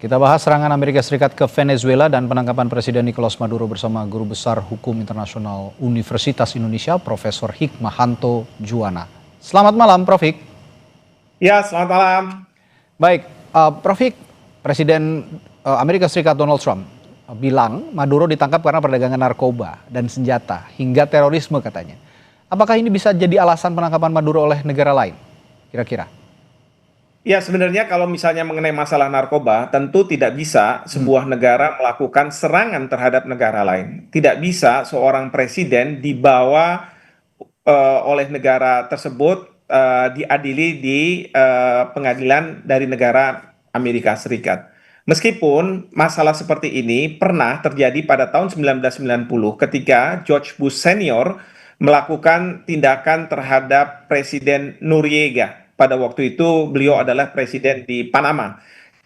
Kita bahas serangan Amerika Serikat ke Venezuela dan penangkapan Presiden Nicolas Maduro bersama Guru Besar Hukum Internasional Universitas Indonesia, Profesor Hikmahanto Juwana. Selamat malam, Prof. Hik. Ya, selamat malam. Baik, Prof. Hik, Presiden Amerika Serikat Donald Trump bilang Maduro ditangkap karena perdagangan narkoba dan senjata hingga terorisme katanya. Apakah ini bisa jadi alasan penangkapan Maduro oleh negara lain? Kira-kira? Ya, sebenarnya kalau misalnya mengenai masalah narkoba, tentu tidak bisa sebuah negara melakukan serangan terhadap negara lain. Tidak bisa seorang presiden dibawa oleh negara tersebut diadili di pengadilan dari negara Amerika Serikat. Meskipun masalah seperti ini pernah terjadi pada tahun 1990 ketika George Bush Senior melakukan tindakan terhadap Presiden Noriega. Pada waktu itu beliau adalah presiden di Panama.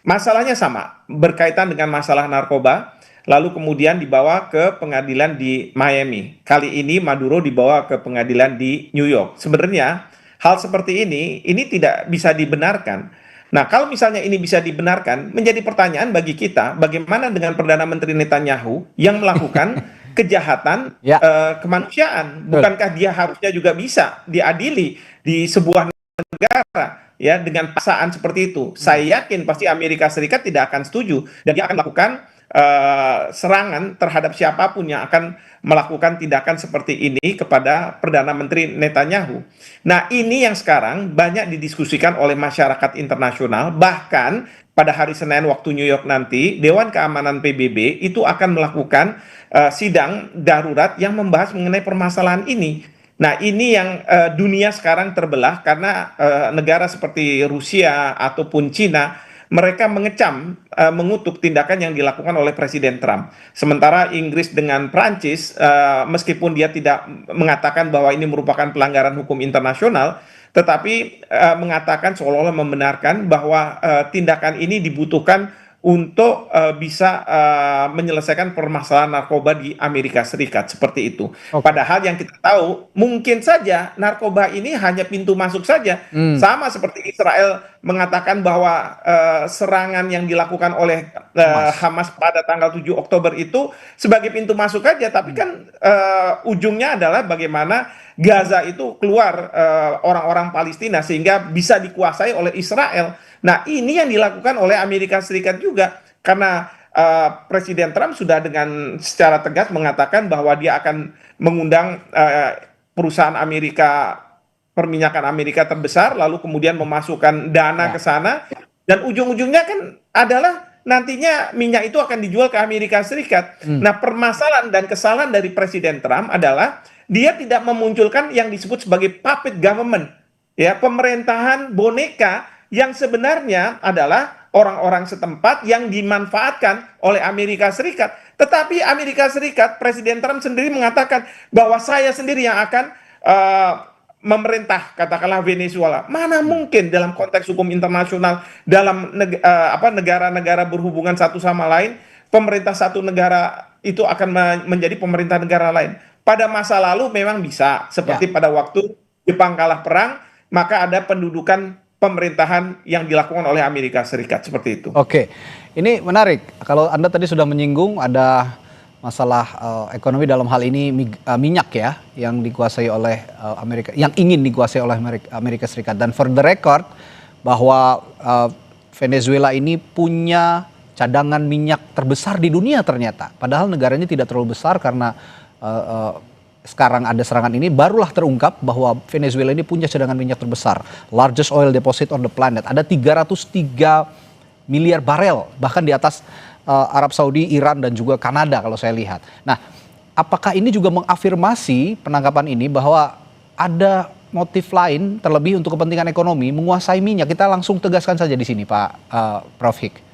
Masalahnya sama, berkaitan dengan masalah narkoba, lalu kemudian dibawa ke pengadilan di Miami. Kali ini Maduro dibawa ke pengadilan di New York. Sebenarnya hal seperti ini tidak bisa dibenarkan. Nah, kalau misalnya ini bisa dibenarkan, menjadi pertanyaan bagi kita, bagaimana dengan Perdana Menteri Netanyahu yang melakukan kejahatan Ya. kemanusiaan? Bukankah dia harusnya juga bisa diadili di sebuah negara ya dengan paksaan seperti itu? Saya yakin pasti Amerika Serikat tidak akan setuju dan dia akan melakukan serangan terhadap siapapun yang akan melakukan tindakan seperti ini kepada Perdana Menteri Netanyahu. Nah, ini yang sekarang banyak didiskusikan oleh masyarakat internasional. Bahkan pada hari Senin waktu New York nanti, Dewan Keamanan PBB itu akan melakukan sidang darurat yang membahas mengenai permasalahan ini. Nah, ini yang dunia sekarang terbelah karena negara seperti Rusia ataupun Cina mereka mengecam, mengutuk tindakan yang dilakukan oleh Presiden Trump. Sementara Inggris dengan Prancis, meskipun dia tidak mengatakan bahwa ini merupakan pelanggaran hukum internasional, tetapi mengatakan seolah-olah membenarkan bahwa tindakan ini dibutuhkan untuk bisa menyelesaikan permasalahan narkoba di Amerika Serikat seperti itu. Padahal yang kita tahu mungkin saja narkoba ini hanya pintu masuk saja. Sama seperti Israel mengatakan bahwa serangan yang dilakukan oleh Hamas pada tanggal 7 Oktober itu sebagai pintu masuk saja, tapi kan ujungnya adalah bagaimana Gaza itu keluar orang-orang Palestina sehingga bisa dikuasai oleh Israel. Nah, ini yang dilakukan oleh Amerika Serikat juga karena Presiden Trump sudah dengan secara tegas mengatakan bahwa dia akan mengundang perusahaan Amerika, perminyakan Amerika terbesar, lalu kemudian memasukkan dana ke sana, dan ujung-ujungnya kan adalah nantinya minyak itu akan dijual ke Amerika Serikat. Nah, permasalahan dan kesalahan dari Presiden Trump adalah dia tidak memunculkan yang disebut sebagai puppet government, ya, pemerintahan boneka yang sebenarnya adalah orang-orang setempat yang dimanfaatkan oleh Amerika Serikat. Tetapi Amerika Serikat, Presiden Trump sendiri mengatakan bahwa saya sendiri yang akan memerintah, katakanlah Venezuela. Mana mungkin dalam konteks hukum internasional, dalam negara-negara berhubungan satu sama lain, pemerintah satu negara itu akan menjadi pemerintah negara lain. Pada masa lalu memang bisa, seperti pada waktu Jepang kalah perang, maka ada pendudukan pemerintahan yang dilakukan oleh Amerika Serikat, seperti itu. Oke, ini menarik. Kalau Anda tadi sudah menyinggung ada masalah ekonomi dalam hal ini minyak ya, yang dikuasai oleh Amerika, yang ingin dikuasai oleh Amerika Serikat. Dan for the record bahwa Venezuela ini punya cadangan minyak terbesar di dunia ternyata. Padahal negaranya tidak terlalu besar karena sekarang ada serangan ini, barulah terungkap bahwa Venezuela ini punya cadangan minyak terbesar. Largest oil deposit on the planet. Ada 303 miliar barel, bahkan di atas Arab Saudi, Iran, dan juga Kanada kalau saya lihat. Nah, apakah ini juga mengafirmasi penangkapan ini bahwa ada motif lain terlebih untuk kepentingan ekonomi menguasai minyak? Kita langsung tegaskan saja di sini, Pak Prof. Hik.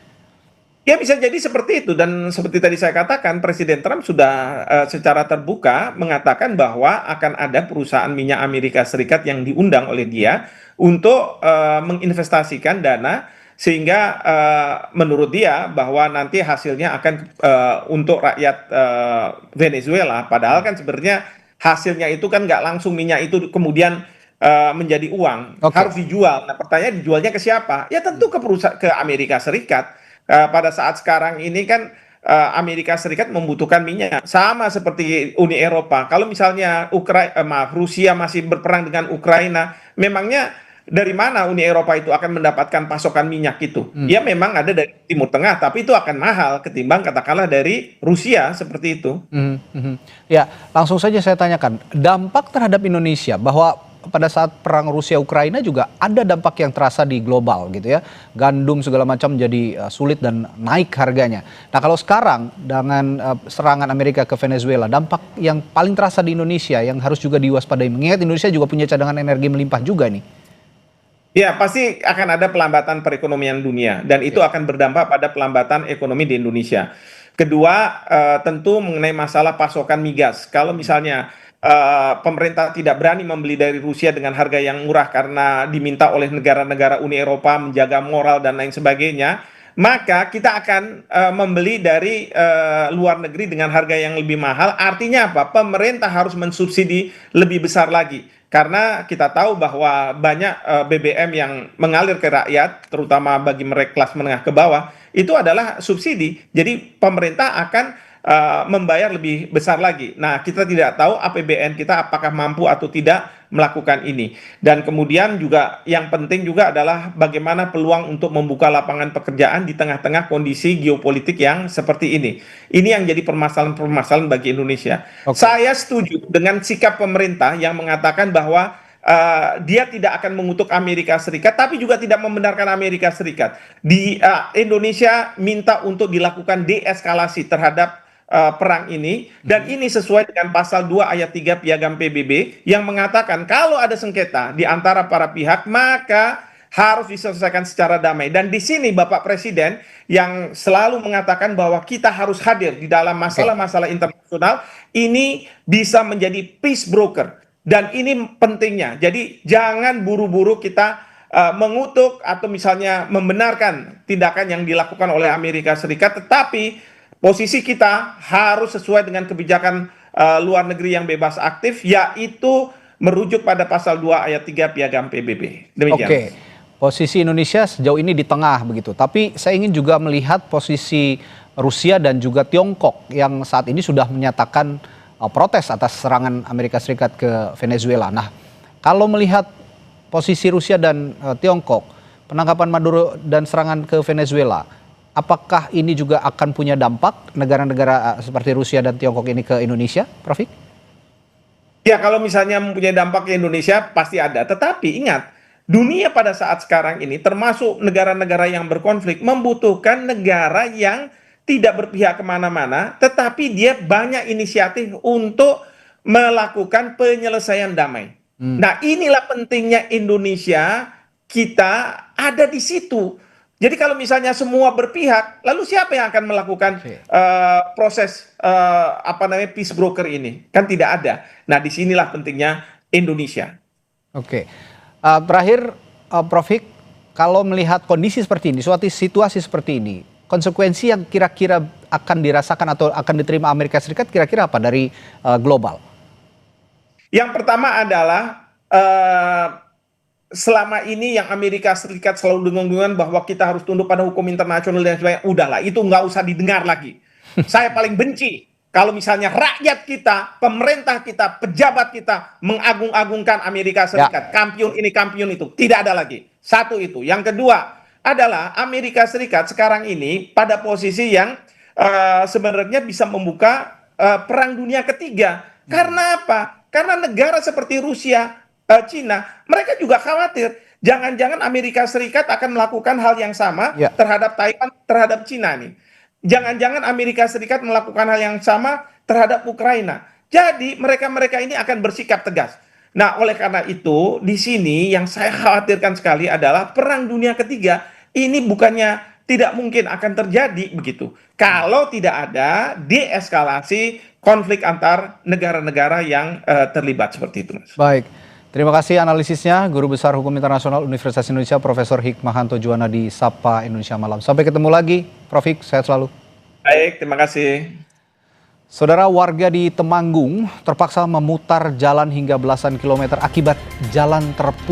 Ya, bisa jadi seperti itu, dan seperti tadi saya katakan, Presiden Trump sudah secara terbuka mengatakan bahwa akan ada perusahaan minyak Amerika Serikat yang diundang oleh dia untuk menginvestasikan dana sehingga menurut dia bahwa nanti hasilnya akan untuk rakyat Venezuela. Padahal kan sebenarnya hasilnya itu kan nggak langsung minyak itu kemudian menjadi uang, harus dijual. Nah, pertanyaan dijualnya ke siapa? Ya tentu ke perusahaan, ke Amerika Serikat. pada saat sekarang ini kan Amerika Serikat membutuhkan minyak, sama seperti Uni Eropa. Kalau misalnya Rusia masih berperang dengan Ukraina, memangnya dari mana Uni Eropa itu akan mendapatkan pasokan minyak itu? Ya memang ada dari Timur Tengah, tapi itu akan mahal ketimbang katakanlah dari Rusia seperti itu. Ya, langsung saja saya tanyakan, dampak terhadap Indonesia bahwa pada saat perang Rusia Ukraina juga ada dampak yang terasa di global gitu ya. Gandum segala macam jadi sulit dan naik harganya. Nah, kalau sekarang dengan serangan Amerika ke Venezuela, dampak yang paling terasa di Indonesia yang harus juga diwaspadai, mengingat Indonesia juga punya cadangan energi melimpah juga nih. Ya, pasti akan ada pelambatan perekonomian dunia dan itu akan berdampak pada pelambatan ekonomi di Indonesia. Kedua, tentu mengenai masalah pasokan migas. Kalau misalnya pemerintah tidak berani membeli dari Rusia dengan harga yang murah karena diminta oleh negara-negara Uni Eropa menjaga moral dan lain sebagainya, maka kita akan membeli dari luar negeri dengan harga yang lebih mahal. Artinya apa? Pemerintah harus mensubsidi lebih besar lagi. Karena kita tahu bahwa banyak BBM yang mengalir ke rakyat, terutama bagi mereka kelas menengah ke bawah, itu adalah subsidi. Jadi pemerintah akan membayar lebih besar lagi. Nah, kita tidak tahu APBN kita apakah mampu atau tidak melakukan ini. Dan kemudian juga yang penting juga adalah bagaimana peluang untuk membuka lapangan pekerjaan di tengah-tengah kondisi geopolitik yang seperti ini. Ini yang jadi permasalahan-permasalahan bagi Indonesia. Saya setuju dengan sikap pemerintah yang mengatakan bahwa dia tidak akan mengutuk Amerika Serikat, tapi juga tidak membenarkan Amerika Serikat. Di Indonesia minta untuk dilakukan deeskalasi terhadap perang ini, dan ini sesuai dengan pasal 2 ayat 3 Piagam PBB yang mengatakan kalau ada sengketa di antara para pihak maka harus diselesaikan secara damai. Dan di sini Bapak Presiden yang selalu mengatakan bahwa kita harus hadir di dalam masalah-masalah internasional ini bisa menjadi peace broker, dan ini pentingnya. Jadi jangan buru-buru kita mengutuk atau misalnya membenarkan tindakan yang dilakukan oleh Amerika Serikat, tetapi posisi kita harus sesuai dengan kebijakan luar negeri yang bebas aktif, yaitu merujuk pada pasal 2 ayat 3 Piagam PBB. Demikian. Oke, posisi Indonesia sejauh ini di tengah begitu. Tapi saya ingin juga melihat posisi Rusia dan juga Tiongkok yang saat ini sudah menyatakan protes atas serangan Amerika Serikat ke Venezuela. Nah, kalau melihat posisi Rusia dan Tiongkok, penangkapan Maduro dan serangan ke Venezuela, apakah ini juga akan punya dampak negara-negara seperti Rusia dan Tiongkok ini ke Indonesia, Prof? Ya, kalau misalnya mempunyai dampak ke Indonesia pasti ada. Tetapi ingat, dunia pada saat sekarang ini termasuk negara-negara yang berkonflik membutuhkan negara yang tidak berpihak kemana-mana, tetapi dia banyak inisiatif untuk melakukan penyelesaian damai. Nah, inilah pentingnya Indonesia, kita ada di situ. Jadi kalau misalnya semua berpihak, lalu siapa yang akan melakukan proses peace broker ini? Kan tidak ada. Nah, disinilah pentingnya Indonesia. Oke, terakhir Prof Hik, kalau melihat kondisi seperti ini, suatu situasi seperti ini, konsekuensi yang kira-kira akan dirasakan atau akan diterima Amerika Serikat kira-kira apa dari global? Yang pertama adalah selama ini yang Amerika Serikat selalu dengung-dengungan bahwa kita harus tunduk pada hukum internasional dan sebagainya, udahlah itu nggak usah didengar lagi. Saya paling benci kalau misalnya rakyat kita, pemerintah kita, pejabat kita mengagung-agungkan Amerika Serikat, kampiun ini, kampiun itu. Tidak ada lagi. Satu itu. Yang kedua adalah Amerika Serikat sekarang ini pada posisi yang sebenarnya bisa membuka perang dunia ketiga. Karena apa? Karena negara seperti Rusia, Cina, mereka juga khawatir jangan-jangan Amerika Serikat akan melakukan hal yang sama terhadap Taiwan, terhadap Cina nih. Jangan-jangan Amerika Serikat melakukan hal yang sama terhadap Ukraina. Jadi mereka-mereka ini akan bersikap tegas. Nah, oleh karena itu di sini yang saya khawatirkan sekali adalah perang dunia ketiga ini bukannya tidak mungkin akan terjadi begitu. Kalau tidak ada deeskalasi konflik antar negara-negara yang terlibat seperti itu, Mas. Baik. Terima kasih analisisnya, Guru Besar Hukum Internasional Universitas Indonesia, Profesor Hikmahanto Juwana di Sapa Indonesia Malam. Sampai ketemu lagi, Prof Hik, sehat selalu. Baik, terima kasih. Saudara, warga di Temanggung terpaksa memutar jalan hingga belasan kilometer akibat jalan terputus.